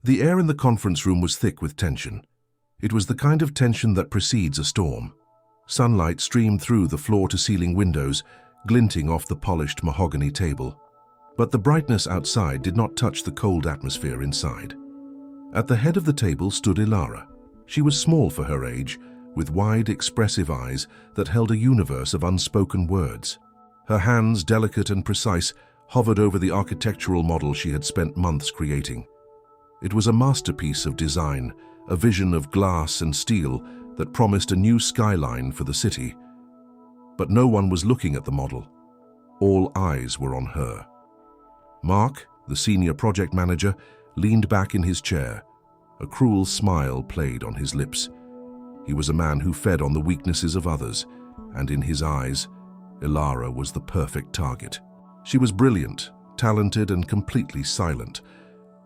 The air in the conference room was thick with tension. It was the kind of tension that precedes a storm. Sunlight streamed through the floor-to-ceiling windows, glinting off the polished mahogany table. But the brightness outside did not touch the cold atmosphere inside. At the head of the table stood Ilara. She was small for her age, with wide, expressive eyes that held a universe of unspoken words. Her hands, delicate and precise, hovered over the architectural model she had spent months creating. It was a masterpiece of design, a vision of glass and steel that promised a new skyline for the city. But no one was looking at the model. All eyes were on her. Mark, the senior project manager, leaned back in his chair. A cruel smile played on his lips. He was a man who fed on the weaknesses of others, and in his eyes, Ilara was the perfect target. She was brilliant, talented, and completely silent.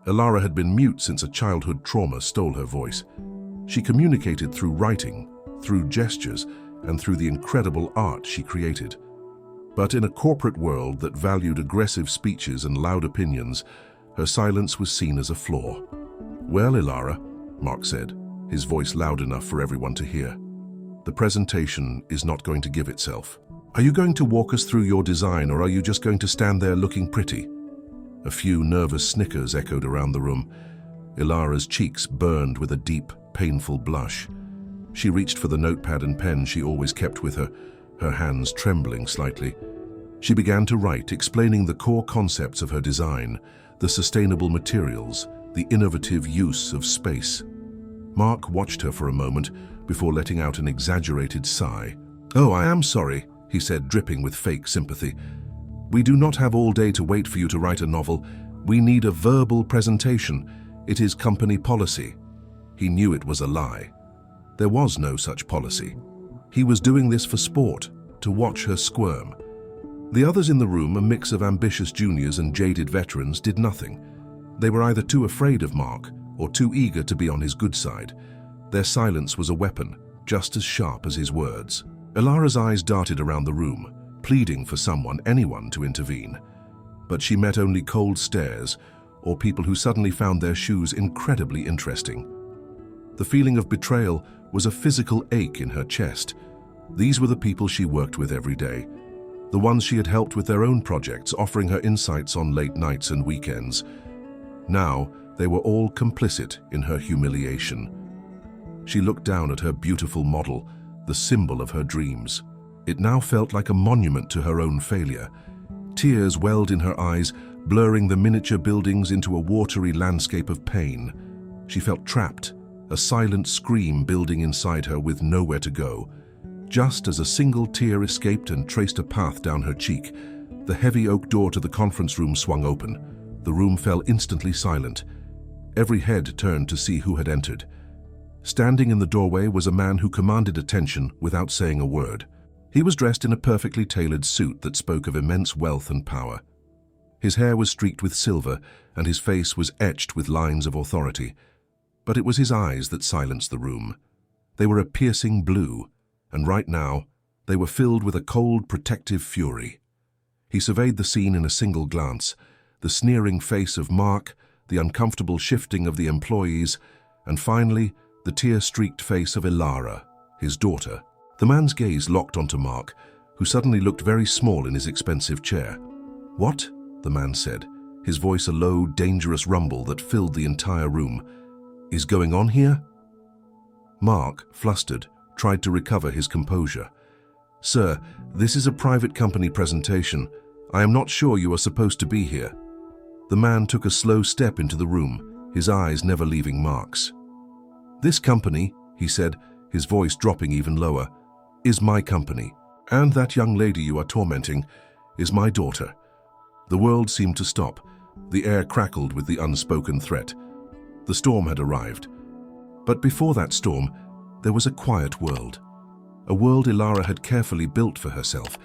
Ilara had been mute since a childhood trauma stole her voice. She communicated through writing, through gestures, and through the incredible art she created. But in a corporate world that valued aggressive speeches and loud opinions, her silence was seen as a flaw. "Well, Ilara," Mark said, his voice loud enough for everyone to hear, "the presentation is not going to give itself. Are you going to walk us through your design, or are you just going to stand there looking pretty?" A few nervous snickers echoed around the room. Ilara's cheeks burned with a deep, painful blush. She reached for the notepad and pen she always kept with her, her hands trembling slightly. She began to write, explaining the core concepts of her design, the sustainable materials, the innovative use of space. Mark watched her for a moment before letting out an exaggerated sigh. "Oh, I am sorry," he said, dripping with fake sympathy. "We do not have all day to wait for you to write a novel. We need a verbal presentation. It is company policy." He knew it was a lie. There was no such policy. He was doing this for sport, to watch her squirm. The others in the room, a mix of ambitious juniors and jaded veterans, did nothing. They were either too afraid of Mark or too eager to be on his good side. Their silence was a weapon, just as sharp as his words. Ilara's eyes darted around the room, pleading for someone, anyone, to intervene. But she met only cold stares, or people who suddenly found their shoes incredibly interesting. The feeling of betrayal was a physical ache in her chest. These were the people she worked with every day, the ones she had helped with their own projects, offering her insights on late nights and weekends. Now, they were all complicit in her humiliation. She looked down at her beautiful model, the symbol of her dreams. It now felt like a monument to her own failure. Tears welled in her eyes, blurring the miniature buildings into a watery landscape of pain. She felt trapped, a silent scream building inside her with nowhere to go. Just as a single tear escaped and traced a path down her cheek, the heavy oak door to the conference room swung open. The room fell instantly silent. Every head turned to see who had entered. Standing in the doorway was a man who commanded attention without saying a word. He was dressed in a perfectly tailored suit that spoke of immense wealth and power. His hair was streaked with silver, and his face was etched with lines of authority. But it was his eyes that silenced the room. They were a piercing blue, and right now, they were filled with a cold, protective fury. He surveyed the scene in a single glance, the sneering face of Mark, the uncomfortable shifting of the employees, and finally, the tear-streaked face of Ilara, his daughter. The man's gaze locked onto Mark, who suddenly looked very small in his expensive chair. "What?" the man said, his voice a low, dangerous rumble that filled the entire room. "Is going on here?" Mark, flustered, tried to recover his composure. "Sir, this is a private company presentation. I am not sure you are supposed to be here." The man took a slow step into the room, his eyes never leaving Mark's. "This company," he said, his voice dropping even lower, "is my company, and that young lady you are tormenting is my daughter." The world seemed to stop. The air crackled with the unspoken threat. The storm had arrived. But before that storm, there was a quiet world. A world Ilara had carefully built for herself.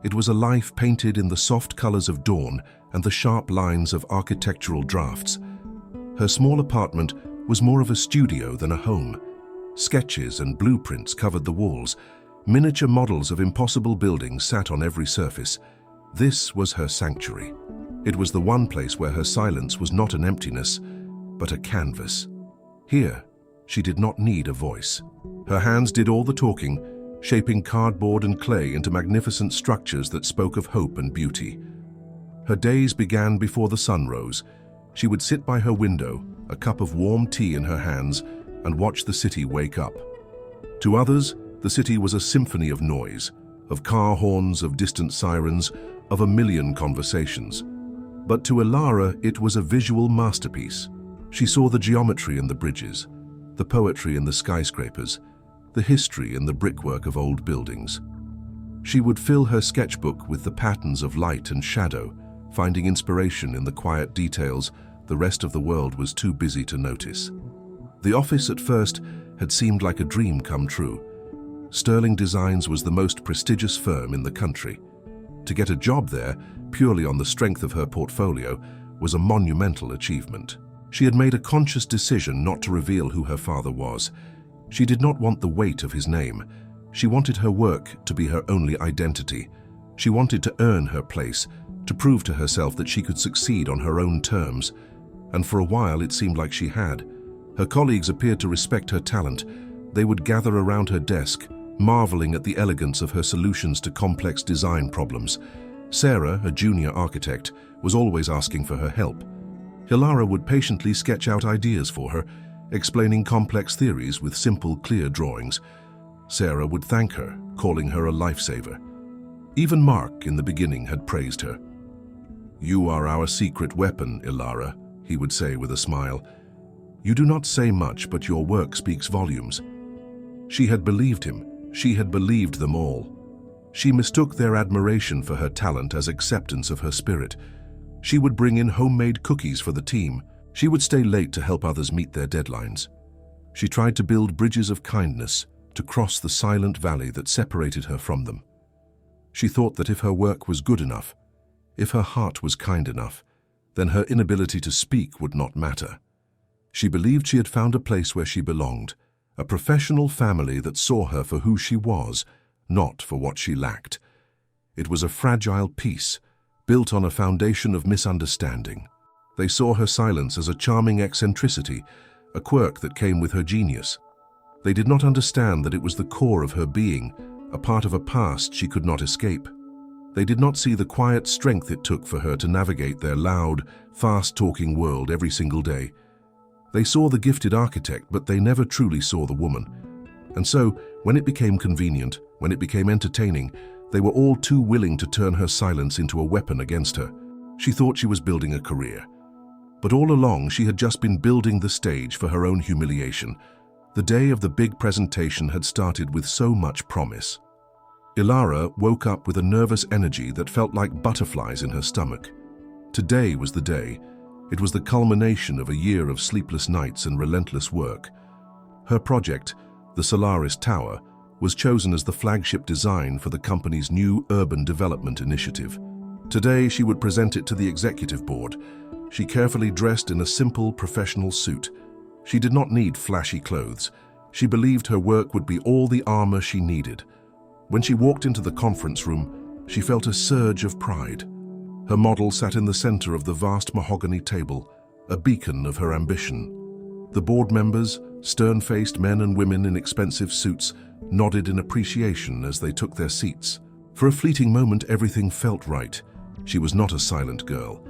It was a life painted in the soft colors of dawn and the sharp lines of architectural drafts. Her small apartment was more of a studio than a home. Sketches and blueprints covered the walls. Miniature models of impossible buildings sat on every surface. This was her sanctuary. It was the one place where her silence was not an emptiness. but a canvas. Here, she did not need a voice. Her hands did all the talking, shaping cardboard and clay into magnificent structures that spoke of hope and beauty. Her days began before the sun rose. She would sit by her window, a cup of warm tea in her hands, and watch the city wake up. To others, the city was a symphony of noise, of car horns, of distant sirens, of a million conversations. But to Ilara, it was a visual masterpiece. She saw the geometry in the bridges, the poetry in the skyscrapers, the history in the brickwork of old buildings. She would fill her sketchbook with the patterns of light and shadow, finding inspiration in the quiet details the rest of the world was too busy to notice. The office at first had seemed like a dream come true. Sterling Designs was the most prestigious firm in the country. To get a job there, purely on the strength of her portfolio, was a monumental achievement. She had made a conscious decision not to reveal who her father was. She did not want the weight of his name. She wanted her work to be her only identity. She wanted to earn her place, to prove to herself that she could succeed on her own terms. And for a while it seemed like she had. Her colleagues appeared to respect her talent. They would gather around her desk, marveling at the elegance of her solutions to complex design problems. Sarah, a junior architect, was always asking for her help. Ilara would patiently sketch out ideas for her, explaining complex theories with simple, clear drawings. Sarah would thank her, calling her a lifesaver. Even Mark, in the beginning, had praised her. "You are our secret weapon, Ilara," he would say with a smile. "You do not say much, but your work speaks volumes." She had believed him. She had believed them all. She mistook their admiration for her talent as acceptance of her spirit. She would bring in homemade cookies for the team. She would stay late to help others meet their deadlines. She tried to build bridges of kindness to cross the silent valley that separated her from them. She thought that if her work was good enough, if her heart was kind enough, then her inability to speak would not matter. She believed she had found a place where she belonged, a professional family that saw her for who she was, not for what she lacked. It was a fragile peace, built on a foundation of misunderstanding. They saw her silence as a charming eccentricity, a quirk that came with her genius. They did not understand that it was the core of her being, a part of a past she could not escape. They did not see the quiet strength it took for her to navigate their loud, fast-talking world every single day. They saw the gifted architect, but they never truly saw the woman. And so, when it became convenient, when it became entertaining, they were all too willing to turn her silence into a weapon against her. She thought she was building a career. But all along, she had just been building the stage for her own humiliation. The day of the big presentation had started with so much promise. Ilara woke up with a nervous energy that felt like butterflies in her stomach. Today was the day. It was the culmination of a year of sleepless nights and relentless work. Her project, the Solaris Tower, was chosen as the flagship design for the company's new urban development initiative. Today, she would present it to the executive board. She carefully dressed in a simple professional suit. She did not need flashy clothes. She believed her work would be all the armor she needed. When she walked into the conference room, she felt a surge of pride. Her model sat in the center of the vast mahogany table, a beacon of her ambition. The board members, stern-faced men and women in expensive suits, nodded in appreciation as they took their seats. For a fleeting moment, everything felt right. She was not a silent girl.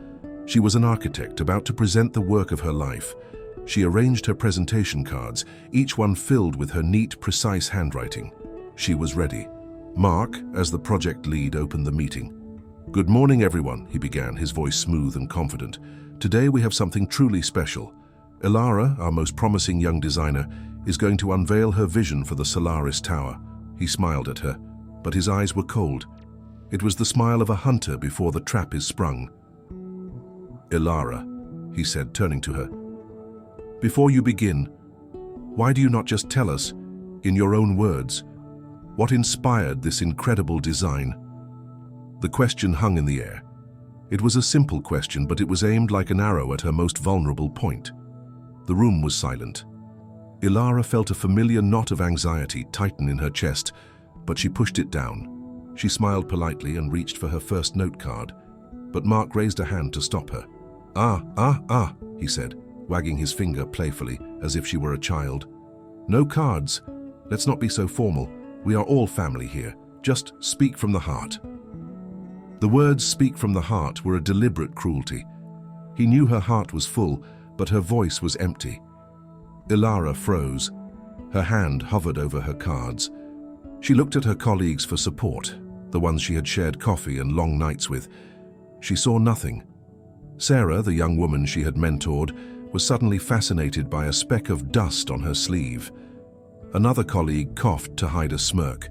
She was an architect about to present the work of her life. She arranged her presentation cards, each one filled with her neat, precise handwriting. She was ready. Mark, as the project lead, opened the meeting. "Good morning, everyone," he began, his voice smooth and confident. "Today we have something truly special. Ilara, our most promising young designer, is going to unveil her vision for the Solaris Tower." He smiled at her, but his eyes were cold. It was the smile of a hunter before the trap is sprung. "Ilara," he said, turning to her, "before you begin, why do you not just tell us, in your own words, what inspired this incredible design?" The question hung in the air. It was a simple question, but it was aimed like an arrow at her most vulnerable point. The room was silent. Ilara felt a familiar knot of anxiety tighten in her chest, but she pushed it down. She smiled politely and reached for her first note card, but Mark raised a hand to stop her. Ah, he said. wagging his finger playfully as if she were a child. "No cards. Let's not be so formal. We are all family here. Just speak from the heart." The words "speak from the heart" were a deliberate cruelty. He knew her heart was full, but her voice was empty. Ilara froze. Her hand hovered over her cards. She looked at her colleagues for support, the ones she had shared coffee and long nights with. She saw nothing. Sarah, the young woman she had mentored, was suddenly fascinated by a speck of dust on her sleeve. Another colleague coughed to hide a smirk.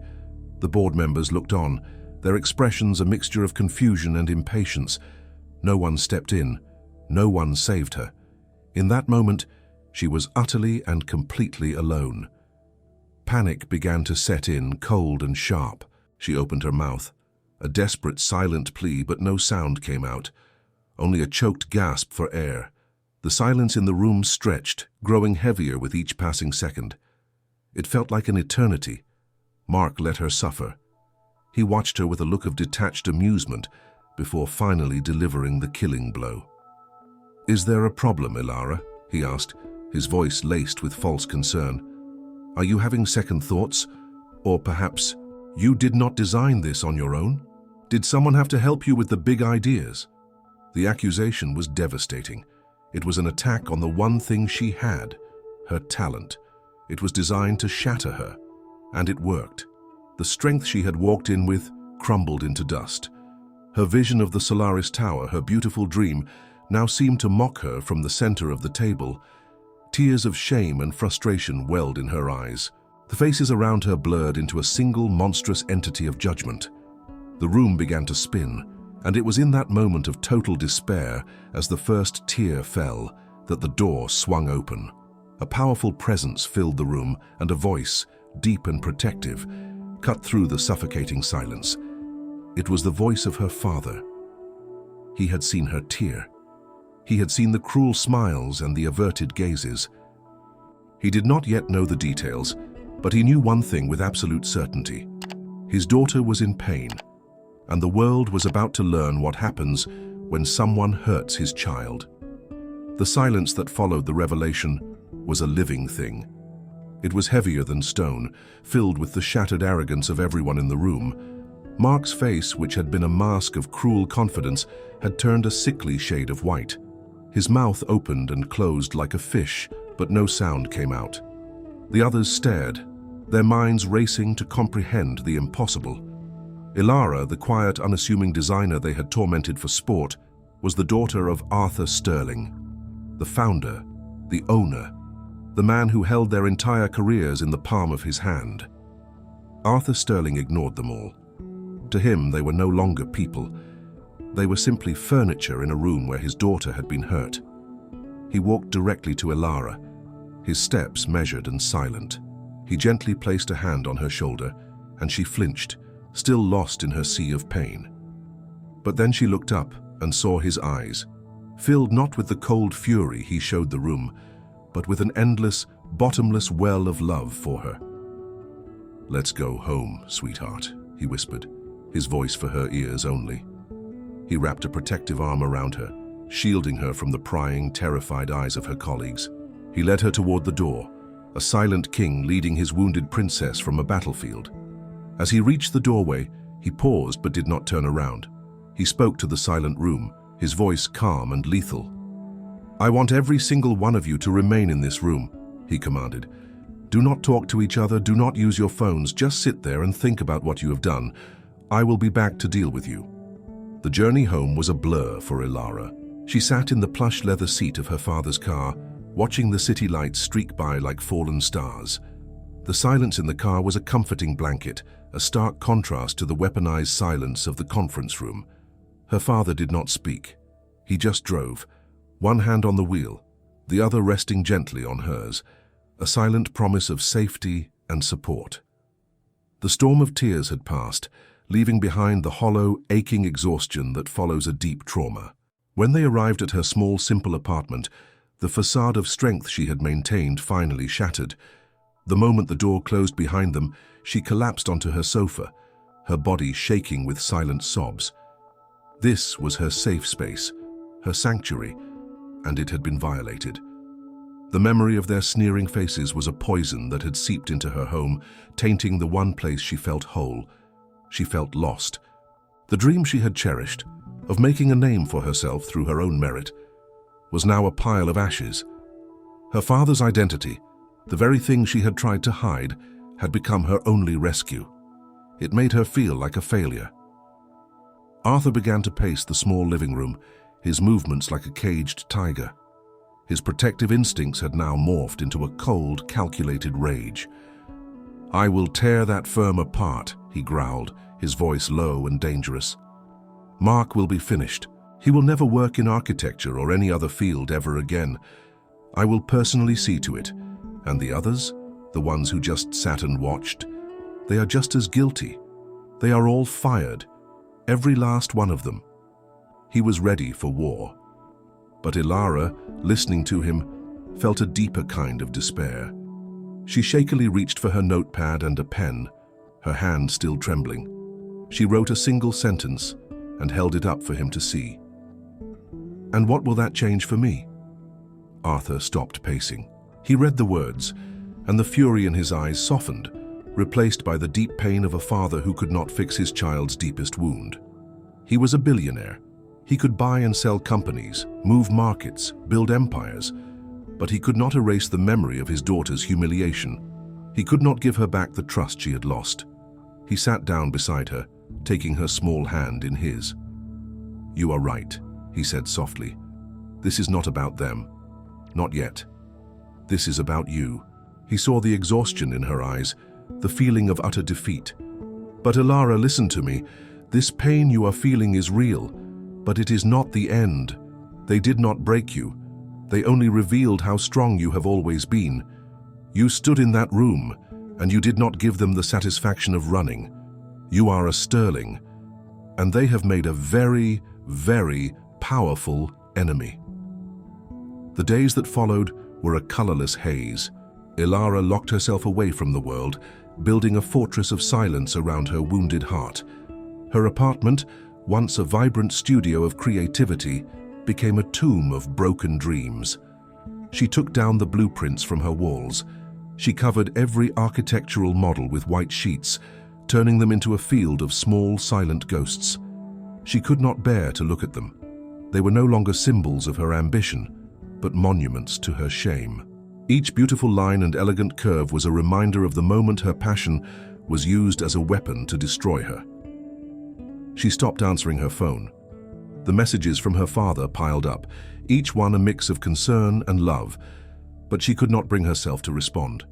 The board members looked on, their expressions a mixture of confusion and impatience. No one stepped in. No one saved her. In that moment, she was utterly and completely alone. Panic began to set in, cold and sharp. She opened her mouth. A desperate, silent plea, but no sound came out. Only a choked gasp for air. The silence in the room stretched, growing heavier with each passing second. It felt like an eternity. Mark let her suffer. He watched her with a look of detached amusement before finally delivering the killing blow. "Is there a problem, Ilara?" he asked, his voice laced with false concern. "Are you having second thoughts? Or perhaps you did not design this on your own? Did someone have to help you with the big ideas?" The accusation was devastating. It was an attack on the one thing she had, her talent. It was designed to shatter her, and it worked. The strength she had walked in with crumbled into dust. Her vision of the Solaris Tower, her beautiful dream, now seemed to mock her from the center of the table. Tears of shame and frustration welled in her eyes. The faces around her blurred into a single monstrous entity of judgment. The room began to spin, and it was in that moment of total despair, as the first tear fell, that the door swung open. A powerful presence filled the room, and a voice, deep and protective, cut through the suffocating silence. It was the voice of her father. He had seen her tear. He had seen the cruel smiles and the averted gazes. He did not yet know the details, but he knew one thing with absolute certainty. His daughter was in pain, and the world was about to learn what happens when someone hurts his child. The silence that followed the revelation was a living thing. It was heavier than stone, filled with the shattered arrogance of everyone in the room. Mark's face, which had been a mask of cruel confidence, had turned a sickly shade of white. His mouth opened and closed like a fish, but no sound came out. The others stared, their minds racing to comprehend the impossible. Ilara, the quiet, unassuming designer they had tormented for sport, was the daughter of Arthur Sterling, the founder, the owner, the man who held their entire careers in the palm of his hand. Arthur Sterling ignored them all. To him, they were no longer people. They were simply furniture in a room where his daughter had been hurt. He walked directly to Ilara, his steps measured and silent. He gently placed a hand on her shoulder, and she flinched, still lost in her sea of pain. But then she looked up and saw his eyes, filled not with the cold fury he showed the room, but with an endless, bottomless well of love for her. "Let's go home, sweetheart," he whispered, his voice for her ears only. He wrapped a protective arm around her, shielding her from the prying, terrified eyes of her colleagues. He led her toward the door, a silent king leading his wounded princess from a battlefield. As he reached the doorway, he paused but did not turn around. He spoke to the silent room, his voice calm and lethal. "I want every single one of you to remain in this room," he commanded. "Do not talk to each other, do not use your phones, just sit there and think about what you have done. I will be back to deal with you." The journey home was a blur for Ilara. She sat in the plush leather seat of her father's car, watching the city lights streak by like fallen stars. The silence in the car was a comforting blanket, a stark contrast to the weaponized silence of the conference room. Her father did not speak. He just drove, one hand on the wheel, the other resting gently on hers, a silent promise of safety and support. The storm of tears had passed, leaving behind the hollow, aching exhaustion that follows a deep trauma. When they arrived at her small, simple apartment, the facade of strength she had maintained finally shattered. The moment the door closed behind them, she collapsed onto her sofa, her body shaking with silent sobs. This was her safe space, her sanctuary, and it had been violated. The memory of their sneering faces was a poison that had seeped into her home, tainting the one place she felt whole. She felt lost. The dream she had cherished, of making a name for herself through her own merit, was now a pile of ashes. Her father's identity, the very thing she had tried to hide, had become her only rescue. It made her feel like a failure. Arthur began to pace the small living room, his movements like a caged tiger. His protective instincts had now morphed into a cold, calculated rage. "I will tear that firm apart," he growled, his voice low and dangerous. "Mark will be finished. He will never work in architecture or any other field ever again. I will personally see to it. And the others, the ones who just sat and watched, they are just as guilty. They are all fired, every last one of them." He was ready for war. But Ilara, listening to him, felt a deeper kind of despair. She shakily reached for her notepad and a pen, her hand still trembling. She wrote a single sentence and held it up for him to see. "And what will that change for me?" Arthur stopped pacing. He read the words, and the fury in his eyes softened, replaced by the deep pain of a father who could not fix his child's deepest wound. He was a billionaire. He could buy and sell companies, move markets, build empires, but he could not erase the memory of his daughter's humiliation. He could not give her back the trust she had lost. He sat down beside her, taking her small hand in his. "You are right," he said softly. "This is not about them. Not yet. This is about you." He saw the exhaustion in her eyes, the feeling of utter defeat. "But Ilara, listen to me. This pain you are feeling is real, but it is not the end. They did not break you. They only revealed how strong you have always been. You stood in that room, and you did not give them the satisfaction of running. You are a sterling, and they have made a very, very powerful enemy." The days that followed were a colorless haze. Ilara locked herself away from the world, building a fortress of silence around her wounded heart. Her apartment, once a vibrant studio of creativity, became a tomb of broken dreams. She took down the blueprints from her walls. She covered every architectural model with white sheets, turning them into a field of small, silent ghosts. She could not bear to look at them. They were no longer symbols of her ambition, but monuments to her shame. Each beautiful line and elegant curve was a reminder of the moment her passion was used as a weapon to destroy her. She stopped answering her phone. The messages from her father piled up, each one a mix of concern and love, but she could not bring herself to respond.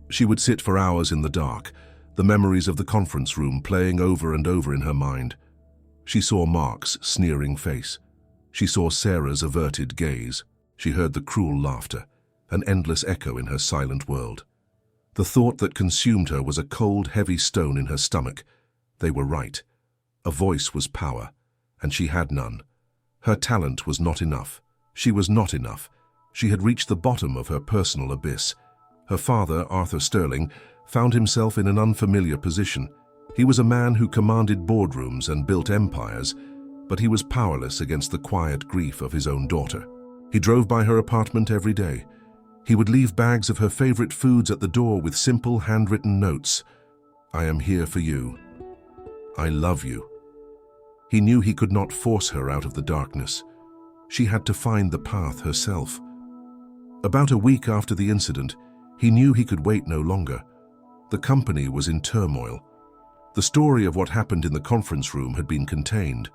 She would sit for hours in the dark, the memories of the conference room playing over and over in her mind. She saw Mark's sneering face. She saw Sarah's averted gaze. She heard the cruel laughter, an endless echo in her silent world. The thought that consumed her was a cold, heavy stone in her stomach. They were right. A voice was power, and she had none. Her talent was not enough. She was not enough. She had reached the bottom of her personal abyss. Her father, Arthur Sterling, found himself in an unfamiliar position. He was a man who commanded boardrooms and built empires, but he was powerless against the quiet grief of his own daughter. He drove by her apartment every day. He would leave bags of her favorite foods at the door with simple handwritten notes. "I am here for you. I love you." He knew he could not force her out of the darkness. She had to find the path herself. About a week after the incident, he knew he could wait no longer. The company was in turmoil. The story of what happened in the conference room had been contained,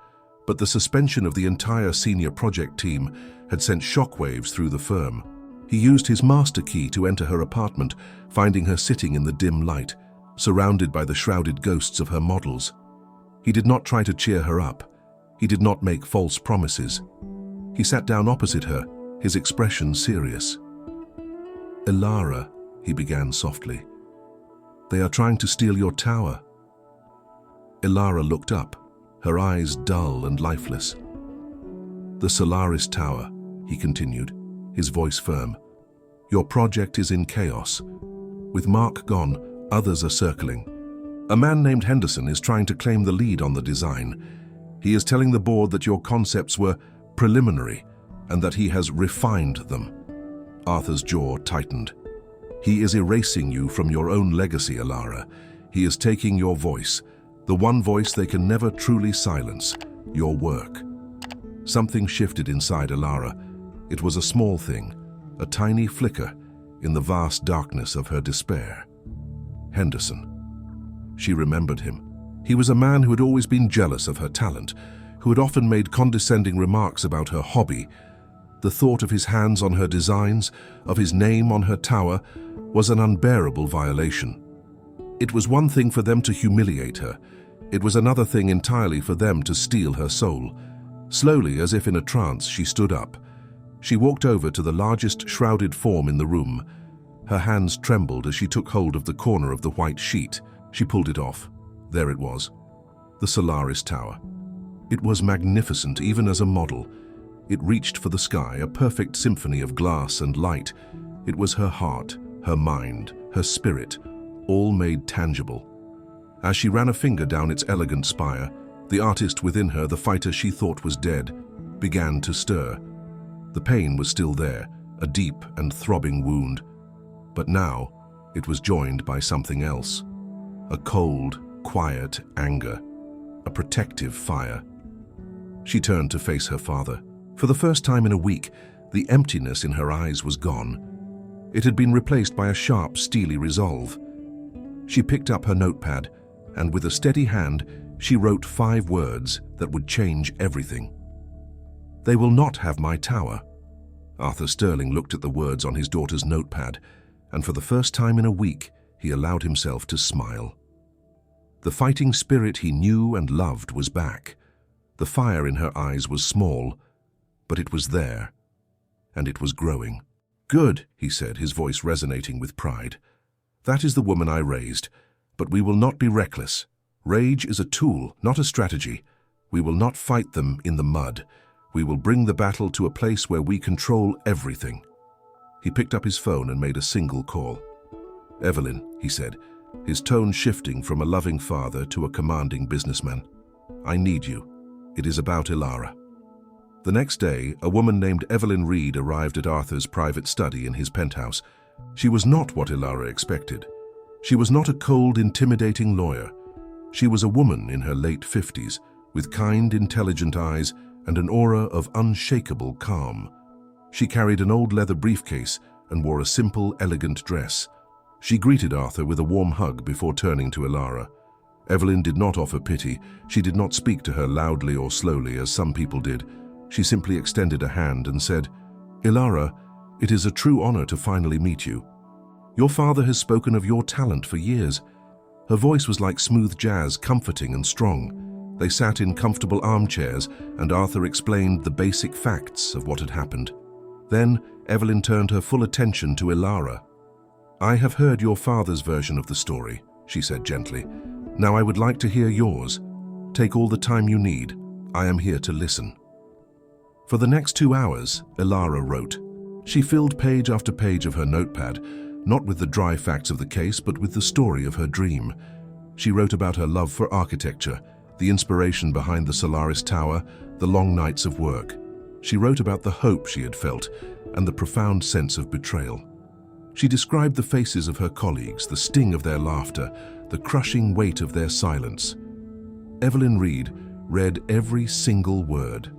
but the suspension of the entire senior project team had sent shockwaves through the firm. He used his master key to enter her apartment, finding her sitting in the dim light, surrounded by the shrouded ghosts of her models. He did not try to cheer her up. He did not make false promises. He sat down opposite her, his expression serious. "Ilara," he began softly, "they are trying to steal your tower." Ilara looked up, her eyes dull and lifeless. "The Solaris Tower," he continued, his voice firm. "Your project is in chaos. With Mark gone, others are circling. A man named Henderson is trying to claim the lead on the design. He is telling the board that your concepts were preliminary and that he has refined them. Arthur's jaw tightened. He is erasing you from your own legacy, Elara. He is taking your voice, the one voice they can never truly silence, your work. Something shifted inside Elara. It was a small thing, a tiny flicker in the vast darkness of her despair. Henderson. She remembered him. He was a man who had always been jealous of her talent, who had often made condescending remarks about her hobby. The thought of his hands on her designs, of his name on her tower, was an unbearable violation. It was one thing for them to humiliate her. It was another thing entirely for them to steal her soul. Slowly, as if in a trance, she stood up. She walked over to the largest shrouded form in the room. Her hands trembled as she took hold of the corner of the white sheet. She pulled it off. There it was, the Solaris Tower. It was magnificent, even as a model. It reached for the sky, a perfect symphony of glass and light. It was her heart, her mind, her spirit, all made tangible. As she ran a finger down its elegant spire, the artist within her, the fighter she thought was dead, began to stir. The pain was still there, a deep and throbbing wound. But now, it was joined by something else. A cold, quiet anger, a protective fire. She turned to face her father. For the first time in a week, the emptiness in her eyes was gone. It had been replaced by a sharp, steely resolve. She picked up her notepad, and with a steady hand, she wrote 5 words that would change everything. "They will not have my tower." Arthur Sterling looked at the words on his daughter's notepad, and for the first time in a week, he allowed himself to smile. The fighting spirit he knew and loved was back. The fire in her eyes was small, but it was there, and it was growing. "Good," he said, his voice resonating with pride. "That is the woman I raised, but we will not be reckless. Rage is a tool, not a strategy. We will not fight them in the mud. We will bring the battle to a place where we control everything." He picked up his phone and made a single call. "Evelyn," he said, his tone shifting from a loving father to a commanding businessman. "I need you. It is about Elara." The next day, a woman named Evelyn Reed arrived at Arthur's private study in his penthouse. She was not what Elara expected. She was not a cold, intimidating lawyer. She was a woman in her late 50s, with kind, intelligent eyes and an aura of unshakable calm. She carried an old leather briefcase and wore a simple, elegant dress. She greeted Arthur with a warm hug before turning to Elara. Evelyn did not offer pity. She did not speak to her loudly or slowly, as some people did. She simply extended a hand and said, "Elara, it is a true honor to finally meet you. Your father has spoken of your talent for years." Her voice was like smooth jazz, comforting and strong. They sat in comfortable armchairs, and Arthur explained the basic facts of what had happened. Then Evelyn turned her full attention to Elara. "I have heard your father's version of the story," she said gently. "Now I would like to hear yours. Take all the time you need. I am here to listen." For the next 2 hours, Elara wrote. She filled page after page of her notepad, not with the dry facts of the case, but with the story of her dream. She wrote about her love for architecture, the inspiration behind the Solaris Tower, the long nights of work. She wrote about the hope she had felt and the profound sense of betrayal. She described the faces of her colleagues, the sting of their laughter, the crushing weight of their silence. Evelyn Reed read every single word.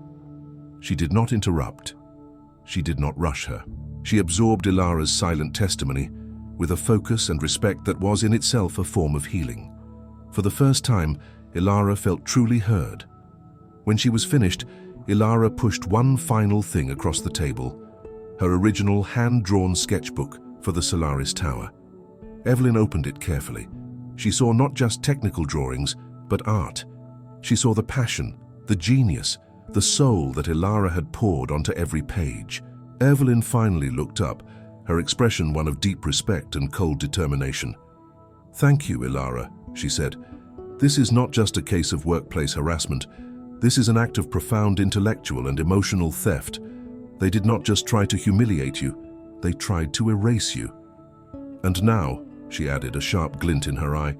She did not interrupt. She did not rush her. She absorbed Elara's silent testimony with a focus and respect that was in itself a form of healing. For the first time, Elara felt truly heard. When she was finished, Elara pushed one final thing across the table, her original hand-drawn sketchbook for the Solaris Tower. Evelyn opened it carefully. She saw not just technical drawings, but art. She saw the passion, the genius, the soul that Elara had poured onto every page. Evelyn finally looked up, her expression one of deep respect and cold determination. "Thank you, Elara," she said. "This is not just a case of workplace harassment. This is an act of profound intellectual and emotional theft. They did not just try to humiliate you, they tried to erase you. And now," she added, a sharp glint in her eye,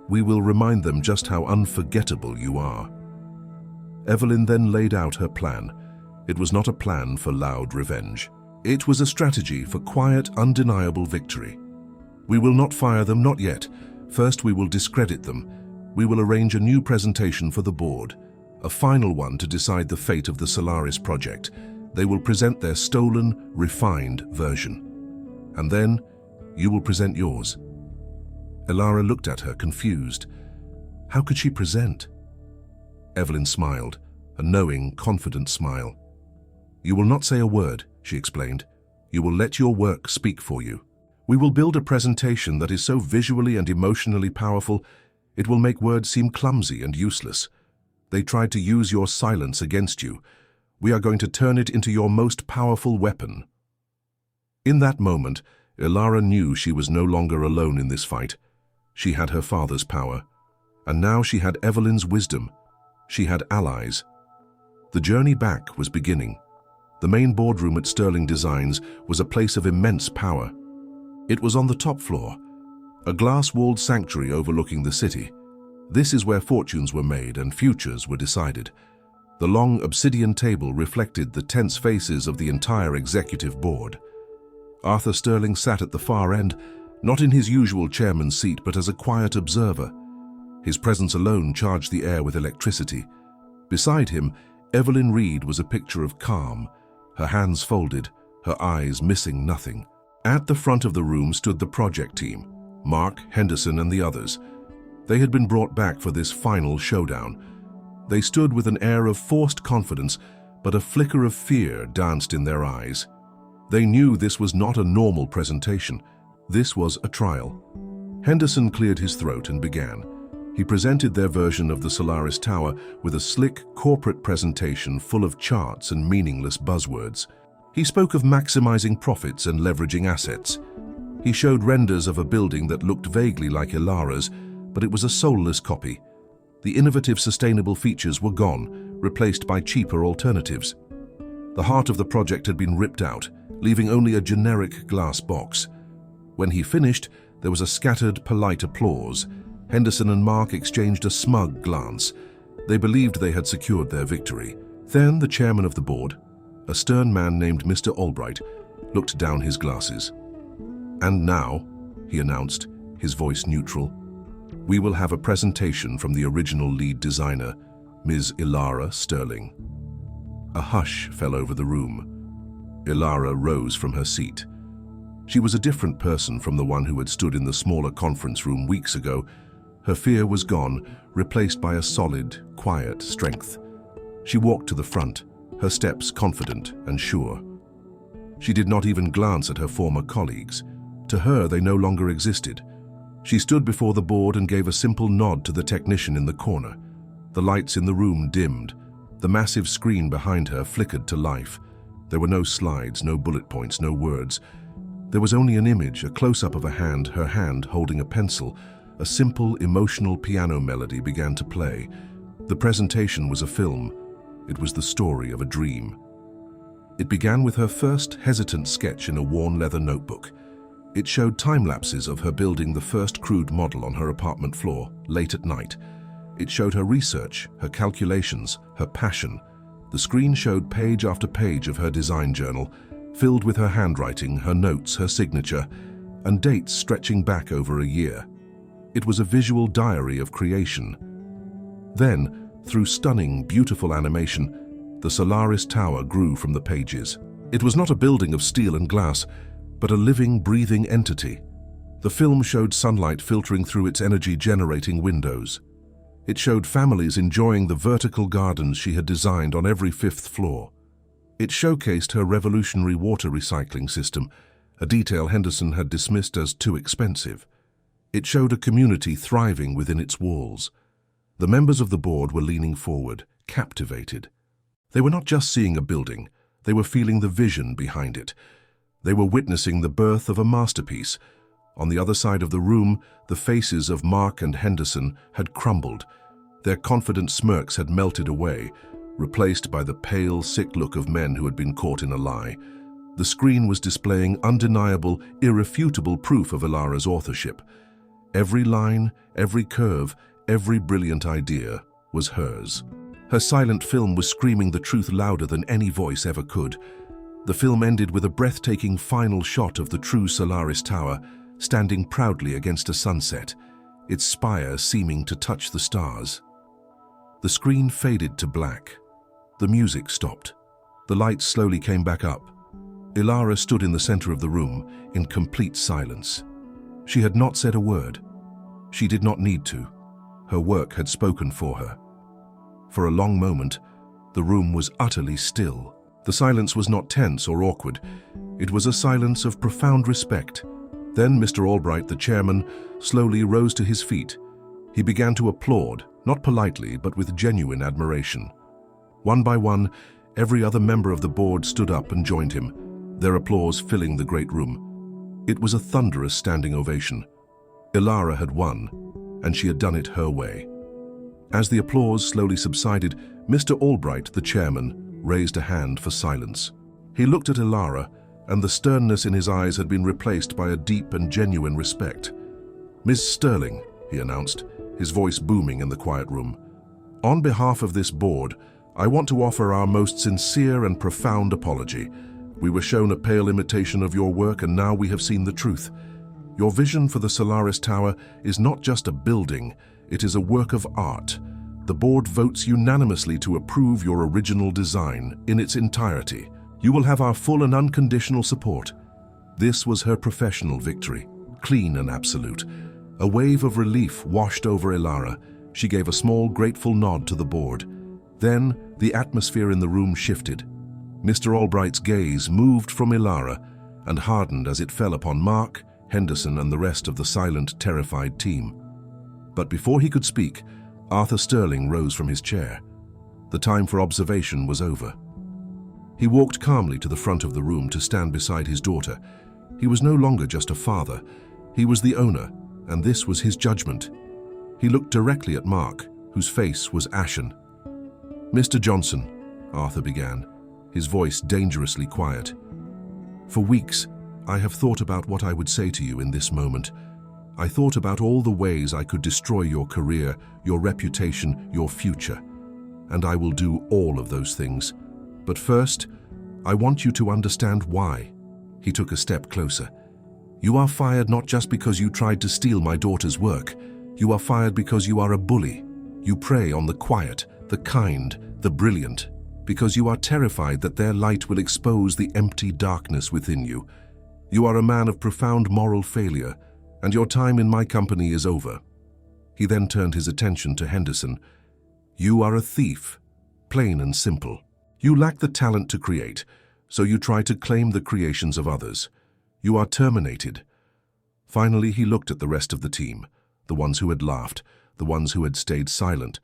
"we will remind them just how unforgettable you are." Evelyn then laid out her plan. It was not a plan for loud revenge. It was a strategy for quiet, undeniable victory. We will not fire them, not yet. First, we will discredit them. We will arrange a new presentation for the board, a final one to decide the fate of the Solaris project. They will present their stolen, refined version. And then, you will present yours. Ilara looked at her, confused. How could she present? Evelyn smiled, a knowing, confident smile. You will not say a word, she explained. You will let your work speak for you. We will build a presentation that is so visually and emotionally powerful, it will make words seem clumsy and useless. They tried to use your silence against you. We are going to turn it into your most powerful weapon. In that moment, Ilara knew she was no longer alone in this fight. She had her father's power, and now she had Evelyn's wisdom. She had allies. The journey back was beginning. The main boardroom at Sterling Designs was a place of immense power. It was on the top floor, a glass-walled sanctuary overlooking the city. This is where fortunes were made and futures were decided. The long obsidian table reflected the tense faces of the entire executive board. Arthur Sterling sat at the far end, not in his usual chairman's seat, but as a quiet observer. His presence alone charged the air with electricity. Beside him, Evelyn Reed was a picture of calm, her hands folded, her eyes missing nothing. At the front of the room stood the project team, Mark, Henderson, and the others. They had been brought back for this final showdown. They stood with an air of forced confidence, but a flicker of fear danced in their eyes. They knew this was not a normal presentation. This was a trial. Henderson cleared his throat and began. He presented their version of the Solaris Tower with a slick corporate presentation full of charts and meaningless buzzwords. He spoke of maximizing profits and leveraging assets. He showed renders of a building that looked vaguely like Ilara's, but it was a soulless copy. The innovative sustainable features were gone, replaced by cheaper alternatives. The heart of the project had been ripped out, leaving only a generic glass box. When he finished, there was a scattered, polite applause. Henderson and Mark exchanged a smug glance. They believed they had secured their victory. Then the chairman of the board, a stern man named Mr. Albright, looked down his glasses. "And now," he announced, his voice neutral, "we will have a presentation from the original lead designer, Ms. Ilara Sterling." A hush fell over the room. Ilara rose from her seat. She was a different person from the one who had stood in the smaller conference room weeks ago. Her fear was gone, replaced by a solid, quiet strength. She walked to the front, her steps confident and sure. She did not even glance at her former colleagues. To her, they no longer existed. She stood before the board and gave a simple nod to the technician in the corner. The lights in the room dimmed. The massive screen behind her flickered to life. There were no slides, no bullet points, no words. There was only an image, a close-up of a hand, her hand holding a pencil. A simple, emotional piano melody began to play. The presentation was a film. It was the story of a dream. It began with her first hesitant sketch in a worn leather notebook. It showed time-lapses of her building the first crude model on her apartment floor, late at night. It showed her research, her calculations, her passion. The screen showed page after page of her design journal, filled with her handwriting, her notes, her signature, and dates stretching back over a year. It was a visual diary of creation. Then, through stunning, beautiful animation, the Solaris Tower grew from the pages. It was not a building of steel and glass, but a living, breathing entity. The film showed sunlight filtering through its energy-generating windows. It showed families enjoying the vertical gardens she had designed on every fifth floor. It showcased her revolutionary water recycling system, a detail Henderson had dismissed as too expensive. It showed a community thriving within its walls. The members of the board were leaning forward, captivated. They were not just seeing a building, they were feeling the vision behind it. They were witnessing the birth of a masterpiece. On the other side of the room, the faces of Mark and Henderson had crumbled. Their confident smirks had melted away, replaced by the pale, sick look of men who had been caught in a lie. The screen was displaying undeniable, irrefutable proof of Ilara's authorship. Every line, every curve, every brilliant idea was hers. Her silent film was screaming the truth louder than any voice ever could. The film ended with a breathtaking final shot of the true Solaris Tower standing proudly against a sunset, its spire seeming to touch the stars. The screen faded to black. The music stopped. The lights slowly came back up. Ilara stood in the center of the room in complete silence. She had not said a word. She did not need to. Her work had spoken for her. For a long moment, the room was utterly still. The silence was not tense or awkward. It was a silence of profound respect. Then Mr. Albright, the chairman, slowly rose to his feet. He began to applaud, not politely, but with genuine admiration. One by one, every other member of the board stood up and joined him, their applause filling the great room. It was a thunderous standing ovation. Ilara had won, and she had done it her way. As the applause slowly subsided, Mr. Albright, the chairman, raised a hand for silence. He looked at Ilara, and the sternness in his eyes had been replaced by a deep and genuine respect. "Miss Sterling," he announced, his voice booming in the quiet room, "on behalf of this board, I want to offer our most sincere and profound apology. We were shown a pale imitation of your work, and now we have seen the truth. Your vision for the Solaris Tower is not just a building, it is a work of art. The board votes unanimously to approve your original design in its entirety. You will have our full and unconditional support." This was her professional victory, clean and absolute. A wave of relief washed over Ilara. She gave a small, grateful nod to the board. Then, the atmosphere in the room shifted. Mr. Albright's gaze moved from Ilara and hardened as it fell upon Mark, Henderson, and the rest of the silent, terrified team. But before he could speak, Arthur Sterling rose from his chair. The time for observation was over. He walked calmly to the front of the room to stand beside his daughter. He was no longer just a father. He was the owner, and this was his judgment. He looked directly at Mark, whose face was ashen. "Mr. Johnson," Arthur began, his voice dangerously quiet. "For weeks, I have thought about what I would say to you in this moment. I thought about all the ways I could destroy your career, your reputation, your future. And I will do all of those things. But first, I want you to understand why." He took a step closer. "You are fired not just because you tried to steal my daughter's work. You are fired because you are a bully. You prey on the quiet, the kind, the brilliant, because you are terrified that their light will expose the empty darkness within you. You are a man of profound moral failure, and your time in my company is over." He then turned his attention to Henderson. "You are a thief, plain and simple. You lack the talent to create, so you try to claim the creations of others. You are terminated." Finally, he looked at the rest of the team, the ones who had laughed, the ones who had stayed silent,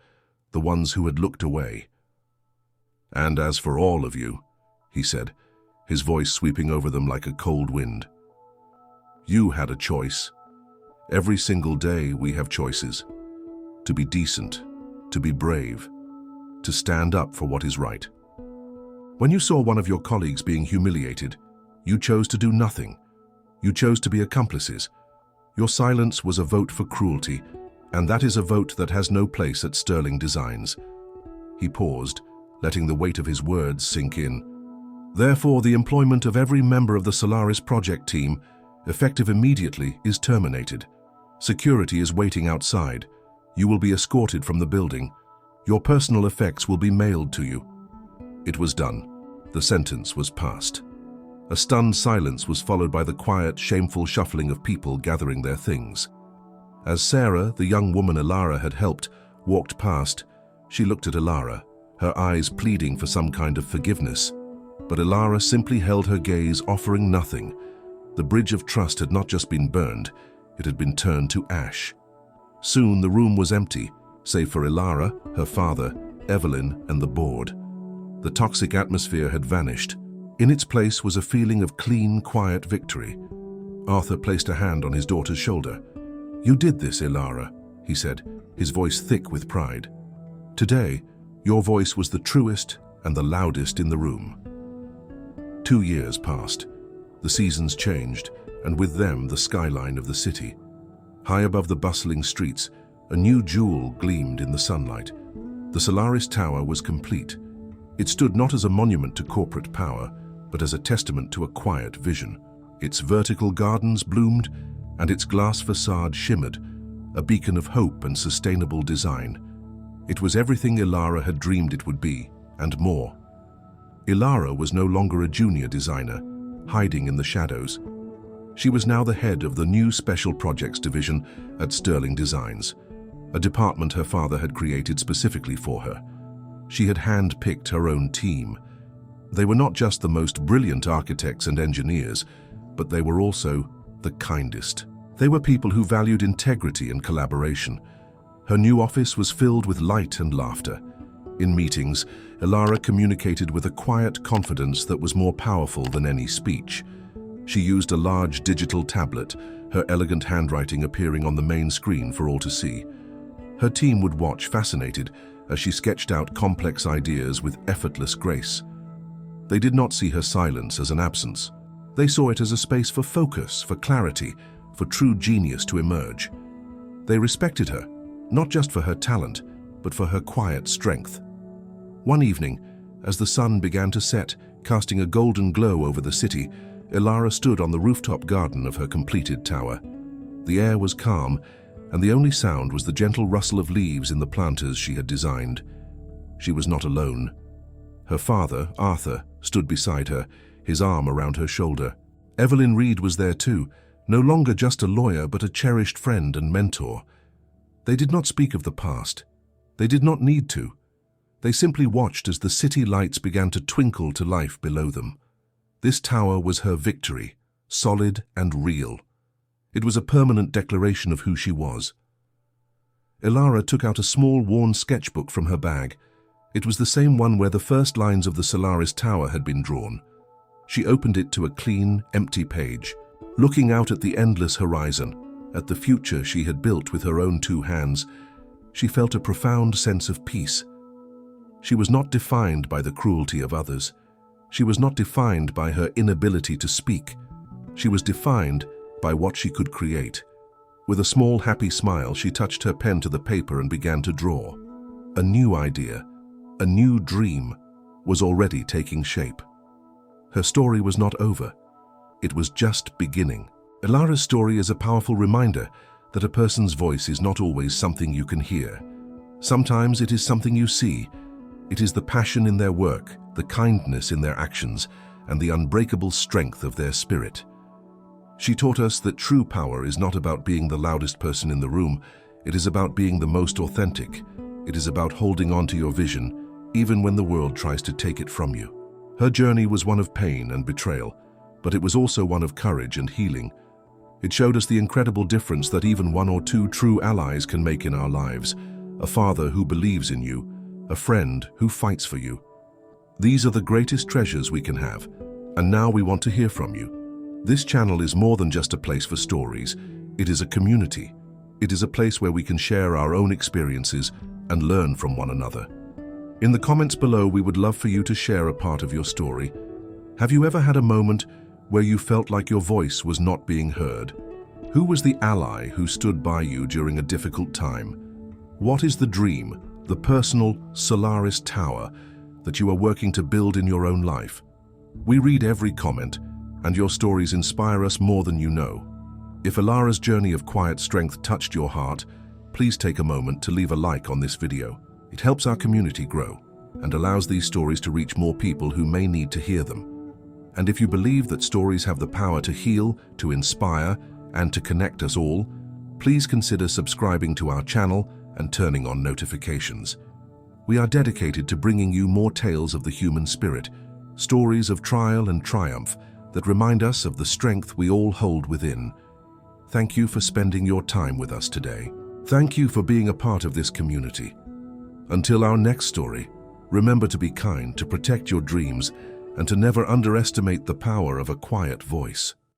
the ones who had looked away. "And as for all of you," he said, his voice sweeping over them like a cold wind, "you had a choice. Every single day we have choices. To be decent, to be brave, to stand up for what is right. When you saw one of your colleagues being humiliated, you chose to do nothing. You chose to be accomplices. Your silence was a vote for cruelty, and that is a vote that has no place at Sterling Designs." He paused, letting the weight of his words sink in. "Therefore, the employment of every member of the Solaris project team, effective immediately, is terminated. Security is waiting outside. You will be escorted from the building. Your personal effects will be mailed to you." It was done. The sentence was passed. A stunned silence was followed by the quiet, shameful shuffling of people gathering their things. As Sarah, the young woman Ilara had helped, walked past, she looked at Ilara, her eyes pleading for some kind of forgiveness. But Ilara simply held her gaze, offering nothing. The bridge of trust had not just been burned, it had been turned to ash. Soon the room was empty, save for Ilara, her father, Evelyn, and the board. The toxic atmosphere had vanished. In its place was a feeling of clean, quiet victory. Arthur placed a hand on his daughter's shoulder. "You did this, Ilara," he said, his voice thick with pride. "Today, your voice was the truest and the loudest in the room." 2 years passed. The seasons changed, and with them the skyline of the city. High above the bustling streets, a new jewel gleamed in the sunlight. The Solaris Tower was complete. It stood not as a monument to corporate power, but as a testament to a quiet vision. Its vertical gardens bloomed, and its glass facade shimmered, a beacon of hope and sustainable design. It was everything Ilara had dreamed it would be, and more. Ilara was no longer a junior designer, hiding in the shadows. She was now the head of the new Special Projects division at Sterling Designs, a department her father had created specifically for her. She had hand-picked her own team. They were not just the most brilliant architects and engineers, but they were also the kindest. They were people who valued integrity and collaboration. Her new office was filled with light and laughter. In meetings, Ilara communicated with a quiet confidence that was more powerful than any speech. She used a large digital tablet, her elegant handwriting appearing on the main screen for all to see. Her team would watch fascinated as she sketched out complex ideas with effortless grace. They did not see her silence as an absence. They saw it as a space for focus, for clarity, for true genius to emerge. They respected her, not just for her talent, but for her quiet strength. One evening, as the sun began to set, casting a golden glow over the city, Ilara stood on the rooftop garden of her completed tower. The air was calm, and the only sound was the gentle rustle of leaves in the planters she had designed. She was not alone. Her father, Arthur, stood beside her, his arm around her shoulder. Evelyn Reed was there too, no longer just a lawyer but a cherished friend and mentor. They did not speak of the past. They did not need to. They simply watched as the city lights began to twinkle to life below them. This tower was her victory, solid and real. It was a permanent declaration of who she was. Ilara took out a small, worn sketchbook from her bag. It was the same one where the first lines of the Solaris Tower had been drawn. She opened it to a clean, empty page, looking out at the endless horizon, at the future she had built with her own two hands. She felt a profound sense of peace. She was not defined by the cruelty of others. She was not defined by her inability to speak. She was defined by what she could create. With a small, happy smile, she touched her pen to the paper and began to draw. A new idea, a new dream, was already taking shape. Her story was not over. It was just beginning. Ilara's story is a powerful reminder that a person's voice is not always something you can hear. Sometimes it is something you see. It is the passion in their work, the kindness in their actions, and the unbreakable strength of their spirit. She taught us that true power is not about being the loudest person in the room. It is about being the most authentic. It is about holding on to your vision, even when the world tries to take it from you. Her journey was one of pain and betrayal, but it was also one of courage and healing. It showed us the incredible difference that even one or two true allies can make in our lives. A father who believes in you, a friend who fights for you. These are the greatest treasures we can have, and now we want to hear from you. This channel is more than just a place for stories. It is a community. It is a place where we can share our own experiences and learn from one another. In the comments below, we would love for you to share a part of your story. Have you ever had a moment where you felt like your voice was not being heard? Who was the ally who stood by you during a difficult time? What is the dream, the personal Solaris Tower that you are working to build in your own life? We read every comment, and your stories inspire us more than you know. If Ilara's journey of quiet strength touched your heart, please take a moment to leave a like on this video. It helps our community grow and allows these stories to reach more people who may need to hear them. And if you believe that stories have the power to heal, to inspire, and to connect us all, please consider subscribing to our channel and turning on notifications. We are dedicated to bringing you more tales of the human spirit, stories of trial and triumph that remind us of the strength we all hold within. Thank you for spending your time with us today. Thank you for being a part of this community. Until our next story, remember to be kind, to protect your dreams, and to never underestimate the power of a quiet voice.